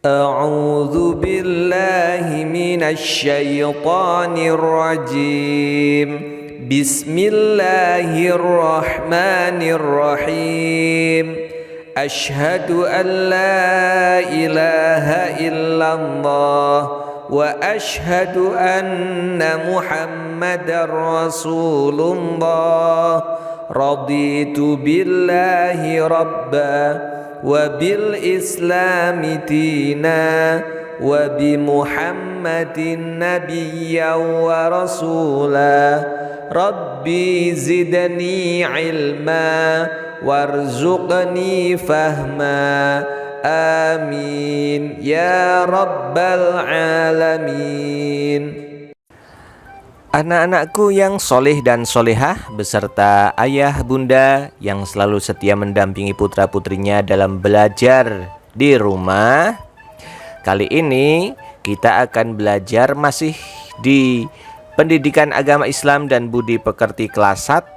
أعوذ بالله من الشيطان الرجيم بسم الله الرحمن الرحيم أشهد أن لا إله إلا الله وأشهد أن محمدا رسول الله رضيت بالله ربا وبالإسلام دينا وبمحمد نبيا ورسولا ربي زدني علما وارزقني فهما آمين يا رب العالمين. Anak-anakku yang soleh dan solehah beserta ayah bunda yang selalu setia mendampingi putra-putrinya dalam belajar di rumah. Kali ini kita akan belajar masih di Pendidikan Agama Islam dan Budi Pekerti kelas 1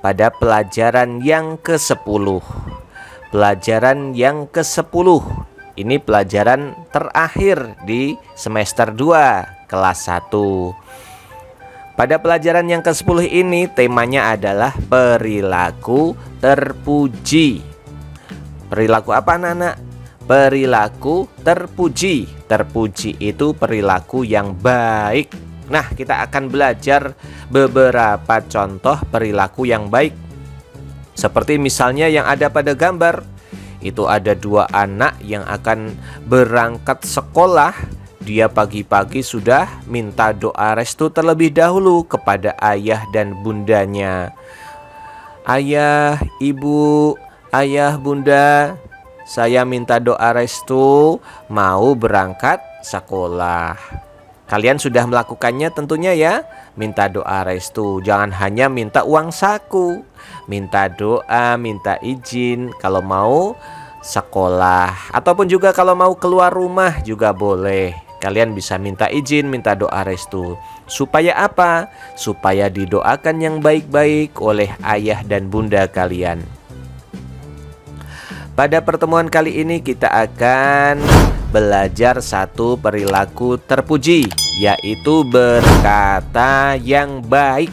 pada pelajaran yang ke-10. Pelajaran yang ke-10 ini pelajaran terakhir di semester 2 kelas 1. Pada pelajaran yang ke-10 ini temanya adalah perilaku terpuji. Perilaku apa anak-anak? Perilaku terpuji. Terpuji itu perilaku yang baik. Nah, kita akan belajar beberapa contoh perilaku yang baik. Seperti misalnya yang ada pada gambar. Itu ada dua anak yang akan berangkat sekolah. Dia pagi-pagi sudah minta doa restu terlebih dahulu kepada ayah dan bundanya. Ayah, ibu, ayah, bunda, saya minta doa restu mau berangkat sekolah. Kalian sudah melakukannya tentunya ya. Minta doa restu, jangan hanya minta uang saku. Minta doa, minta izin kalau mau sekolah. Ataupun juga kalau mau keluar rumah juga boleh. Kalian bisa minta izin, minta doa restu. Supaya apa? Supaya didoakan yang baik-baik oleh ayah dan bunda kalian. Pada pertemuan kali ini kita akan belajar satu perilaku terpuji, yaitu berkata yang baik.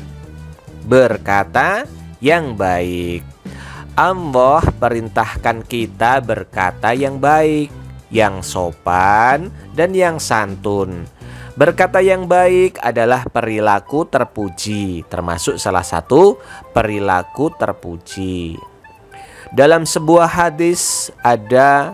Berkata yang baik. Allah perintahkan kita berkata yang baik, yang sopan dan yang santun. Berkata yang baik adalah perilaku terpuji, termasuk salah satu perilaku terpuji. Dalam sebuah hadis ada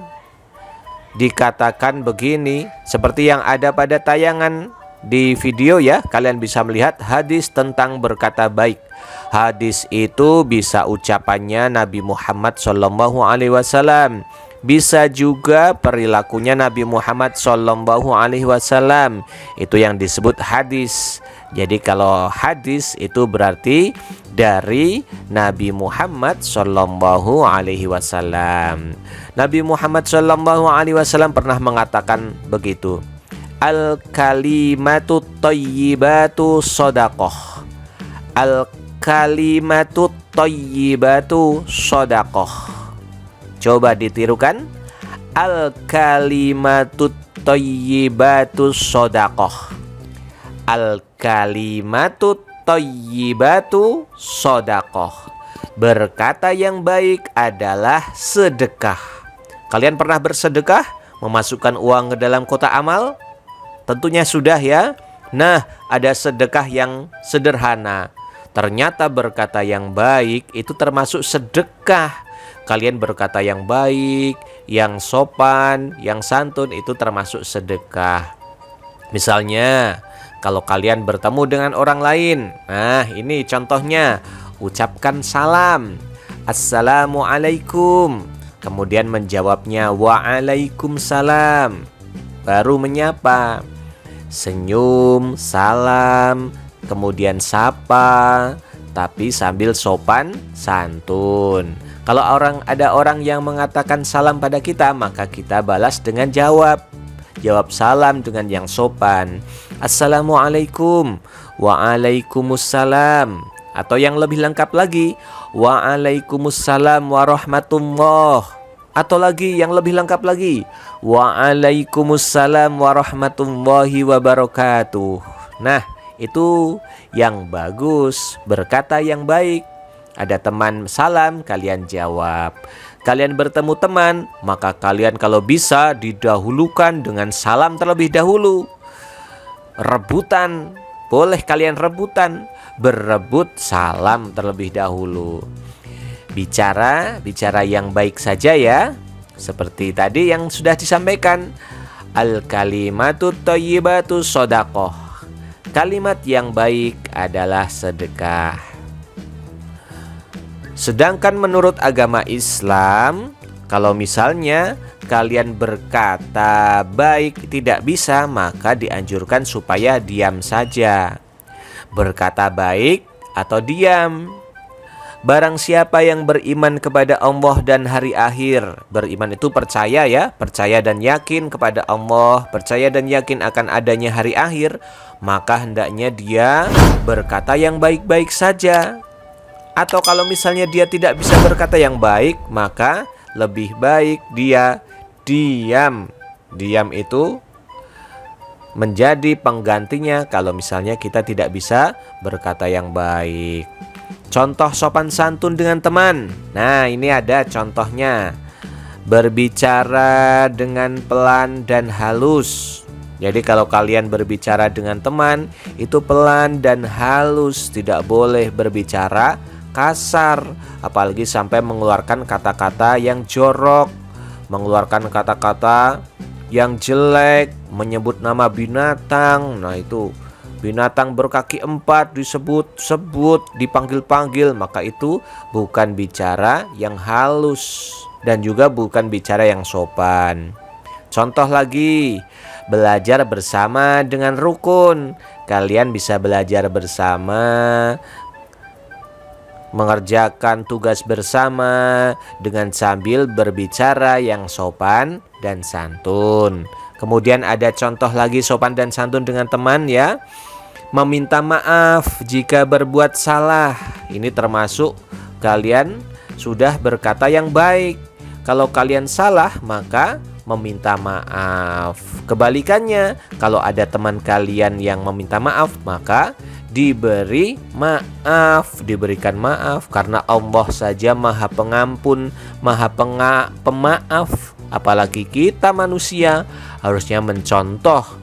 dikatakan begini, seperti yang ada pada tayangan di video ya. Kalian bisa melihat hadis tentang berkata baik. Hadis itu bisa ucapannya Nabi Muhammad SAW. Bisa juga perilakunya Nabi Muhammad SAW. Itu yang disebut hadis. Jadi kalau hadis itu berarti dari Nabi Muhammad SAW. Nabi Muhammad SAW pernah mengatakan begitu. Al-kalimatu thayyibatu shadaqah. Al-kalimatu thayyibatu shadaqah. Coba ditirukan. Al-kalimatu thayyibatu shadaqah. Al-kalimatu thayyibatu shadaqah. Berkata yang baik adalah sedekah. Kalian pernah bersedekah? Memasukkan uang ke dalam kotak amal? Tentunya sudah ya. Nah, ada sedekah yang sederhana. Ternyata berkata yang baik itu termasuk sedekah. Kalian berkata yang baik, yang sopan, yang santun itu termasuk sedekah. Misalnya, kalau kalian bertemu dengan orang lain. Nah, ini contohnya. Ucapkan salam. Assalamualaikum. Kemudian menjawabnya waalaikumsalam. Baru menyapa. Senyum, salam, kemudian sapa, tapi sambil sopan santun. Kalau ada orang yang mengatakan salam pada kita, maka kita balas dengan jawab salam dengan yang sopan. Assalamualaikum. Waalaikumsalam. Atau yang lebih lengkap lagi, waalaikumsalam warahmatullah. Atau lagi yang lebih lengkap lagi, Waalaikumsalam warahmatullahi wabarakatuh. Nah, itu yang bagus, berkata yang baik. Ada teman salam, kalian jawab. Kalian bertemu teman, maka kalian kalau bisa didahulukan dengan salam terlebih dahulu. Rebutan, boleh kalian rebutan, berebut salam terlebih dahulu. Bicara yang baik saja ya. Seperti tadi yang sudah disampaikan, al-kalimatu thayyibatu shadaqah. Kalimat yang baik adalah sedekah. Sedangkan menurut agama Islam, kalau misalnya kalian berkata baik tidak bisa, maka dianjurkan supaya diam saja. Berkata baik atau diam. Barang siapa yang beriman kepada Allah dan hari akhir. Beriman itu percaya ya, percaya dan yakin kepada Allah, percaya dan yakin akan adanya hari akhir, maka hendaknya dia berkata yang baik-baik saja. Atau kalau misalnya dia tidak bisa berkata yang baik, maka lebih baik dia diam. Diam itu menjadi penggantinya kalau misalnya kita tidak bisa berkata yang baik. Contoh sopan santun dengan teman. Nah, ini ada contohnya. Berbicara dengan pelan dan halus. Jadi kalau kalian berbicara dengan teman, itu pelan dan halus, tidak boleh berbicara kasar, apalagi sampai mengeluarkan kata-kata yang jorok, mengeluarkan kata-kata yang jelek, menyebut nama binatang. Nah itu binatang berkaki 4 disebut-sebut, dipanggil-panggil, maka itu bukan bicara yang halus dan juga bukan bicara yang sopan. Contoh lagi, belajar bersama dengan rukun. Kalian bisa belajar bersama, mengerjakan tugas bersama dengan sambil berbicara yang sopan dan santun. Kemudian ada contoh lagi sopan dan santun dengan teman ya. Meminta maaf jika berbuat salah. Ini termasuk kalian sudah berkata yang baik. Kalau kalian salah, maka meminta maaf. Kebalikannya, kalau ada teman kalian yang meminta maaf, maka diberikan maaf, karena Allah saja Maha Pengampun, Maha Pemaaf. Apalagi kita manusia harusnya mencontoh.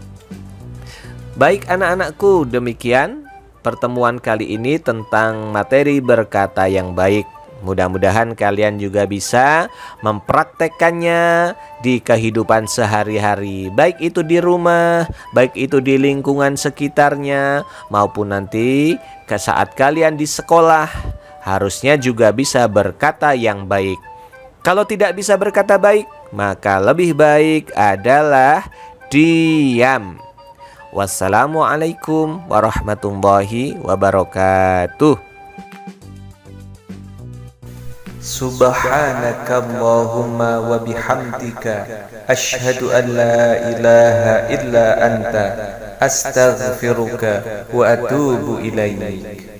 Baik anak-anakku, demikian pertemuan kali ini tentang materi berkata yang baik. Mudah-mudahan kalian juga bisa mempraktekkannya di kehidupan sehari-hari, baik itu di rumah, baik itu di lingkungan sekitarnya, maupun nanti ke saat kalian di sekolah. Harusnya juga bisa berkata yang baik. Kalau tidak bisa berkata baik, maka lebih baik adalah diam. Wassalamualaikum warahmatullahi wabarakatuh. Subhanakallahumma wa bihamdika asyhadu an la ilaha illa anta astaghfiruka wa atubu ilaik.